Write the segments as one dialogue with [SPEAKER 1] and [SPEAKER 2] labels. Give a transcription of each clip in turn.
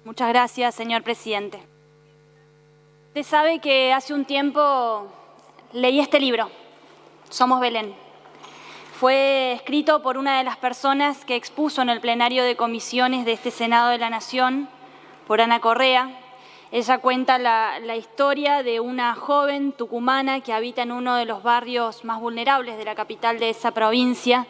[SPEAKER 1] Muchas gracias, señor presidente. Usted sabe que hace un tiempo leí este libro, Somos Belén. Fue escrito por una de las personas que expuso en el plenario de comisiones de este Senado de la Nación, por Ana Correa. Ella cuenta la historia de una joven tucumana que habita en uno de los barrios más vulnerables de la capital de esa provincia.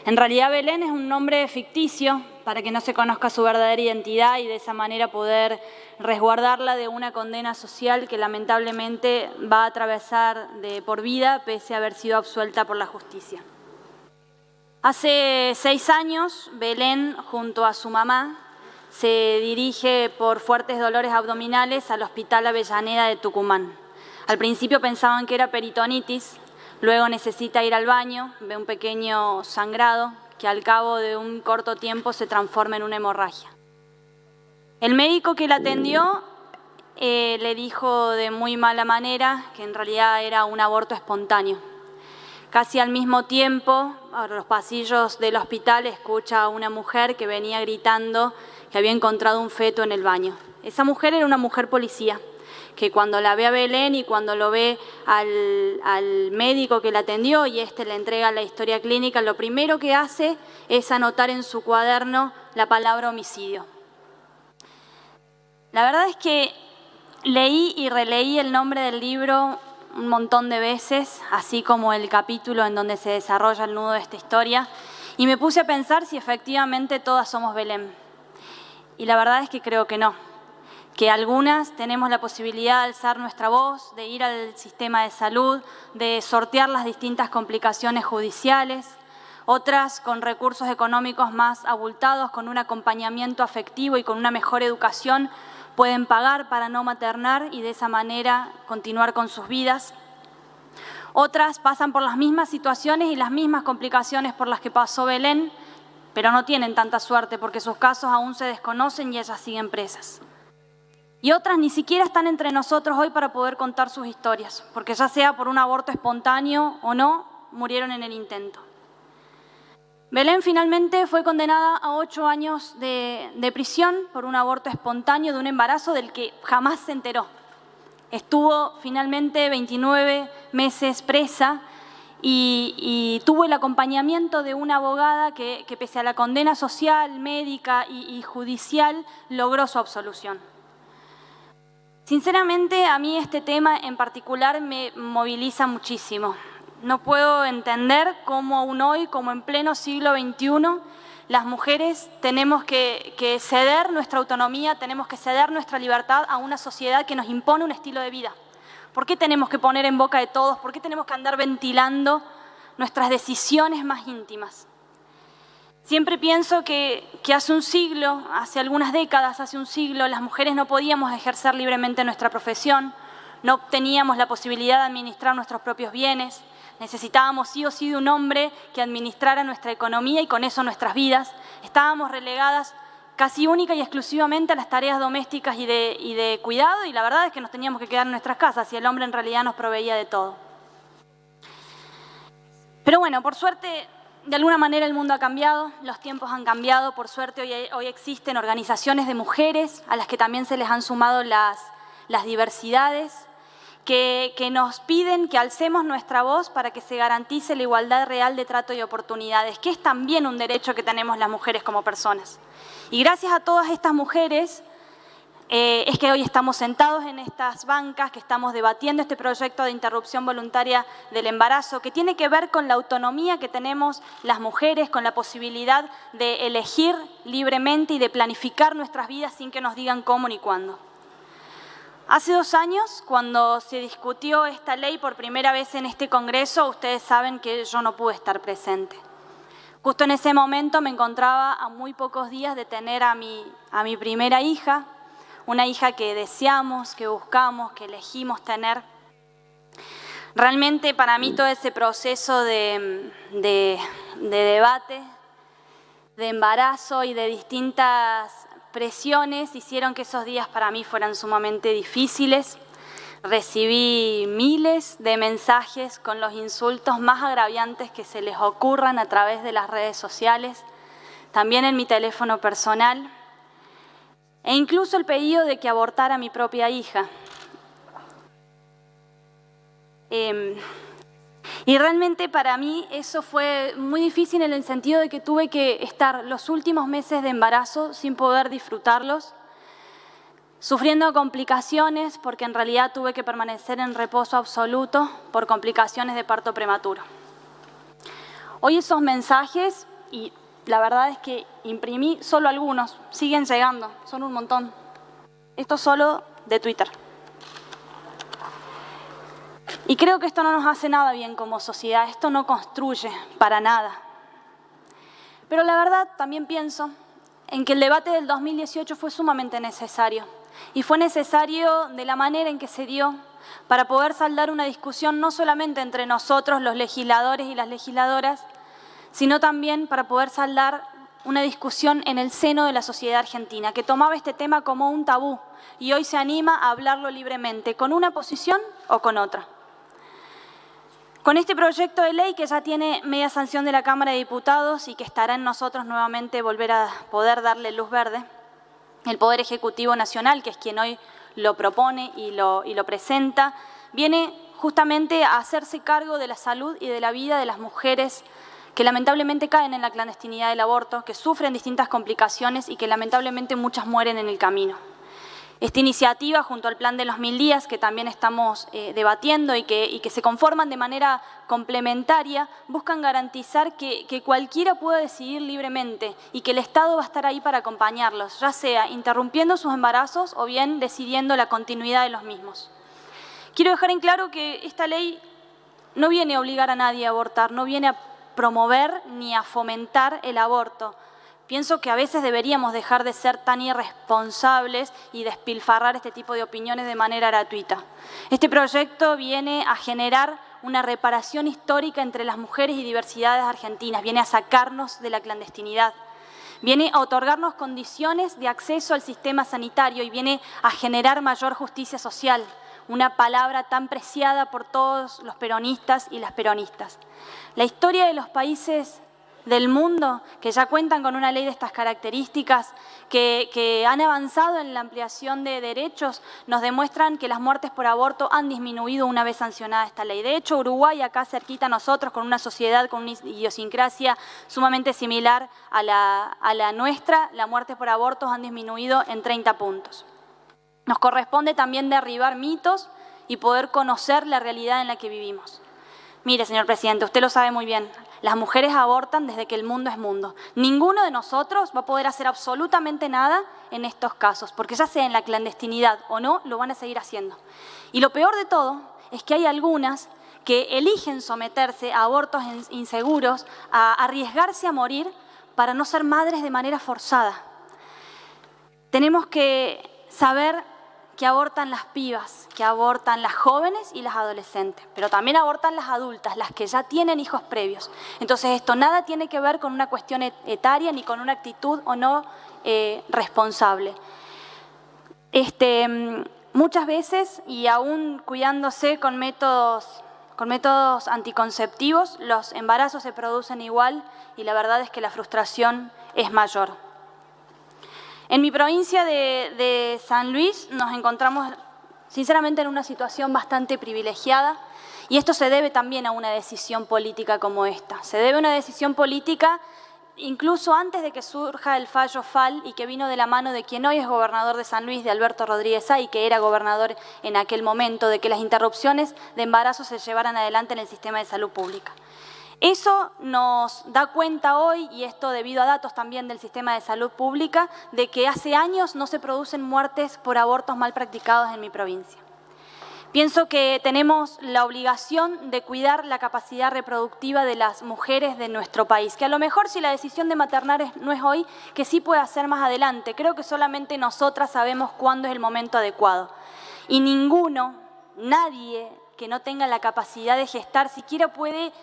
[SPEAKER 1] En realidad Belén es un nombre ficticio para que no se conozca su verdadera identidad y de esa manera poder resguardarla de una condena social que lamentablemente va a atravesar de por vida pese a haber sido absuelta por la justicia. Hace 6 años, Belén, junto a su mamá, se dirige por fuertes dolores abdominales al Hospital Avellaneda de Tucumán. Al principio pensaban que era peritonitis, luego necesita ir al baño, ve un pequeño sangrado que al cabo de un corto tiempo se transforma en una hemorragia. El médico que la atendió le dijo de muy mala manera que en realidad era un aborto espontáneo. Casi al mismo tiempo, a los pasillos del hospital, escucha a una mujer que venía gritando que había encontrado un feto en el baño. Esa mujer era una mujer policía, que cuando la ve a Belén y cuando lo ve al médico que la atendió y le entrega la historia clínica, lo primero que hace es anotar en su cuaderno la palabra homicidio. La verdad es que leí y releí el nombre del libro un montón de veces, así como el capítulo en donde se desarrolla el nudo de esta historia, y me puse a pensar si efectivamente todas somos Belén. Y la verdad es que creo que no, que algunas tenemos la posibilidad de alzar nuestra voz, de ir al sistema de salud, de sortear las distintas complicaciones judiciales, otras con recursos económicos más abultados, con un acompañamiento afectivo y con una mejor educación, pueden pagar para no maternar y de esa manera continuar con sus vidas. Otras pasan por las mismas situaciones y las mismas complicaciones por las que pasó Belén, pero no tienen tanta suerte porque sus casos aún se desconocen y ellas siguen presas. Y otras ni siquiera están entre nosotros hoy para poder contar sus historias, porque ya sea por un aborto espontáneo o no, murieron en el intento. Belén finalmente fue condenada a 8 años de prisión por un aborto espontáneo de un embarazo del que jamás se enteró. Estuvo finalmente 29 meses presa y tuvo el acompañamiento de una abogada que pese a la condena social, médica y judicial, logró su absolución. Sinceramente, a mí este tema en particular me moviliza muchísimo. No puedo entender cómo aún hoy, como en pleno siglo XXI, las mujeres tenemos que ceder nuestra autonomía, tenemos que ceder nuestra libertad a una sociedad que nos impone un estilo de vida. ¿Por qué tenemos que poner en boca de todos? ¿Por qué tenemos que andar ventilando nuestras decisiones más íntimas? Siempre pienso que hace un siglo, hace algunas décadas, hace un siglo, las mujeres no podíamos ejercer libremente nuestra profesión, no teníamos la posibilidad de administrar nuestros propios bienes, necesitábamos sí o sí de un hombre que administrara nuestra economía y con eso nuestras vidas. Estábamos relegadas casi única y exclusivamente a las tareas domésticas y de cuidado, y la verdad es que nos teníamos que quedar en nuestras casas y el hombre en realidad nos proveía de todo. Pero bueno, por suerte, de alguna manera el mundo ha cambiado, los tiempos han cambiado, por suerte hoy existen organizaciones de mujeres a las que también se les han sumado las diversidades, que nos piden que alcemos nuestra voz para que se garantice la igualdad real de trato y oportunidades, que es también un derecho que tenemos las mujeres como personas. Y gracias a todas estas mujeres es que hoy estamos sentados en estas bancas, que estamos debatiendo este proyecto de interrupción voluntaria del embarazo, que tiene que ver con la autonomía que tenemos las mujeres, con la posibilidad de elegir libremente y de planificar nuestras vidas sin que nos digan cómo ni cuándo. Hace 2 años, cuando se discutió esta ley por primera vez en este Congreso, ustedes saben que yo no pude estar presente. Justo en ese momento me encontraba a muy pocos días de tener a mi primera hija, una hija que deseamos, que buscamos, que elegimos tener. Realmente para mí todo ese proceso de debate, de embarazo y de distintas presiones hicieron que esos días para mí fueran sumamente difíciles. Recibí miles de mensajes con los insultos más agraviantes que se les ocurran a través de las redes sociales, también en mi teléfono personal. e incluso el pedido de que abortara a mi propia hija. Y realmente para mí eso fue muy difícil en el sentido de que tuve que estar los últimos meses de embarazo sin poder disfrutarlos, sufriendo complicaciones porque en realidad tuve que permanecer en reposo absoluto por complicaciones de parto prematuro. Hoy esos mensajes, y la verdad es que imprimí solo algunos, siguen llegando, son un montón. Esto solo de Twitter. Y creo que esto no nos hace nada bien como sociedad, esto no construye para nada. Pero la verdad también pienso en que el debate del 2018 fue sumamente necesario. Y fue necesario de la manera en que se dio para poder saldar una discusión no solamente entre nosotros, los legisladores y las legisladoras, sino también para poder saldar una discusión en el seno de la sociedad argentina, que tomaba este tema como un tabú y hoy se anima a hablarlo libremente, con una posición o con otra. Con este proyecto de ley que ya tiene media sanción de la Cámara de Diputados y que estará en nosotros nuevamente volver a poder darle luz verde, el Poder Ejecutivo Nacional, que es quien hoy lo propone y lo presenta, viene justamente a hacerse cargo de la salud y de la vida de las mujeres que lamentablemente caen en la clandestinidad del aborto, que sufren distintas complicaciones y que lamentablemente muchas mueren en el camino. Esta iniciativa, junto al Plan de los 1000 días, que también estamos debatiendo y que se conforman de manera complementaria, buscan garantizar que cualquiera pueda decidir libremente y que el Estado va a estar ahí para acompañarlos, ya sea interrumpiendo sus embarazos o bien decidiendo la continuidad de los mismos. Quiero dejar en claro que esta ley no viene a obligar a nadie a abortar, no viene a promover ni a fomentar el aborto. Pienso que a veces deberíamos dejar de ser tan irresponsables y despilfarrar este tipo de opiniones de manera gratuita. Este proyecto viene a generar una reparación histórica entre las mujeres y diversidades argentinas, viene a sacarnos de la clandestinidad, viene a otorgarnos condiciones de acceso al sistema sanitario y viene a generar mayor justicia social, una palabra tan preciada por todos los peronistas y las peronistas. La historia de los países del mundo que ya cuentan con una ley de estas características, que han avanzado en la ampliación de derechos, nos demuestran que las muertes por aborto han disminuido una vez sancionada esta ley. De hecho, Uruguay, acá cerquita a nosotros, con una sociedad, con una idiosincrasia sumamente similar a la nuestra, las muertes por abortos han disminuido en 30 puntos. Nos corresponde también derribar mitos y poder conocer la realidad en la que vivimos. Mire, señor presidente, usted lo sabe muy bien, las mujeres abortan desde que el mundo es mundo. Ninguno de nosotros va a poder hacer absolutamente nada en estos casos, porque ya sea en la clandestinidad o no, lo van a seguir haciendo. Y lo peor de todo es que hay algunas que eligen someterse a abortos inseguros, a arriesgarse a morir para no ser madres de manera forzada. Tenemos que saber que abortan las pibas, que abortan las jóvenes y las adolescentes, pero también abortan las adultas, las que ya tienen hijos previos. Entonces esto nada tiene que ver con una cuestión etaria ni con una actitud o no responsable. Muchas veces, y aún cuidándose con métodos anticonceptivos, los embarazos se producen igual y la verdad es que la frustración es mayor. En mi provincia de San Luis nos encontramos sinceramente en una situación bastante privilegiada y esto se debe también a una decisión política como esta. Se debe a una decisión política incluso antes de que surja el fallo FAL y que vino de la mano de quien hoy es gobernador de San Luis, de Alberto Rodríguez Ay, que era gobernador en aquel momento, de que las interrupciones de embarazo se llevaran adelante en el sistema de salud pública. Eso nos da cuenta hoy, y esto debido a datos también del sistema de salud pública, de que hace años no se producen muertes por abortos mal practicados en mi provincia. Pienso que tenemos la obligación de cuidar la capacidad reproductiva de las mujeres de nuestro país, que a lo mejor si la decisión de maternar no es hoy, que sí puede ser más adelante. Creo que solamente nosotras sabemos cuándo es el momento adecuado. Y nadie que no tenga la capacidad de gestar siquiera puede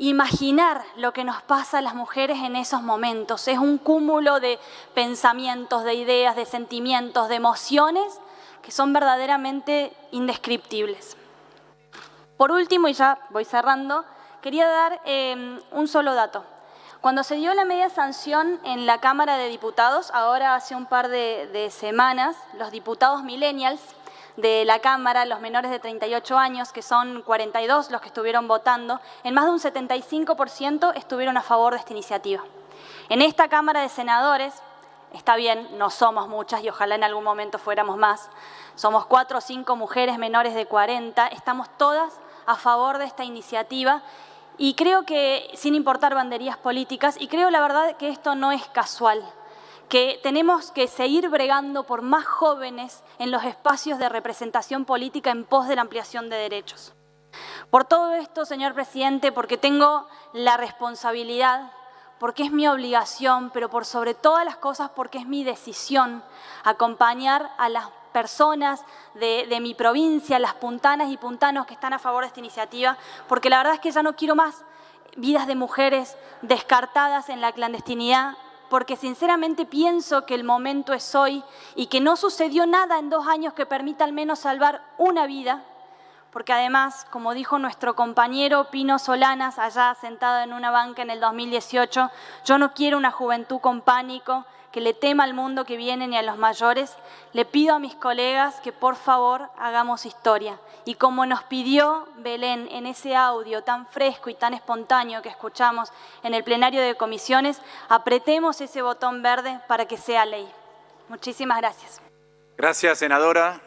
[SPEAKER 1] imaginar lo que nos pasa a las mujeres en esos momentos. Es un cúmulo de pensamientos, de ideas, de sentimientos, de emociones que son verdaderamente indescriptibles. Por último, y ya voy cerrando, quería dar un solo dato. Cuando se dio la media sanción en la Cámara de Diputados, ahora hace un par de semanas, los diputados millennials de la Cámara, los menores de 38 años, que son 42 los que estuvieron votando, en más de un 75% estuvieron a favor de esta iniciativa. En esta Cámara de Senadores, está bien, no somos muchas y ojalá en algún momento fuéramos más, somos 4 o 5 mujeres menores de 40, estamos todas a favor de esta iniciativa. Y creo que, sin importar banderías políticas, y creo la verdad que esto no es casual, que tenemos que seguir bregando por más jóvenes en los espacios de representación política en pos de la ampliación de derechos. Por todo esto, señor presidente, porque tengo la responsabilidad, porque es mi obligación, pero por sobre todas las cosas porque es mi decisión acompañar a las personas de mi provincia, las puntanas y puntanos que están a favor de esta iniciativa, porque la verdad es que ya no quiero más vidas de mujeres descartadas en la clandestinidad, porque sinceramente pienso que el momento es hoy y que no sucedió nada en 2 años que permita al menos salvar una vida, porque además, como dijo nuestro compañero Pino Solanas, allá sentado en una banca en el 2018, yo no quiero una juventud con pánico, que le tema al mundo que viene ni a los mayores. Le pido a mis colegas que por favor hagamos historia. Y como nos pidió Belén en ese audio tan fresco y tan espontáneo que escuchamos en el plenario de comisiones, apretemos ese botón verde para que sea ley. Muchísimas gracias.
[SPEAKER 2] Gracias, senadora.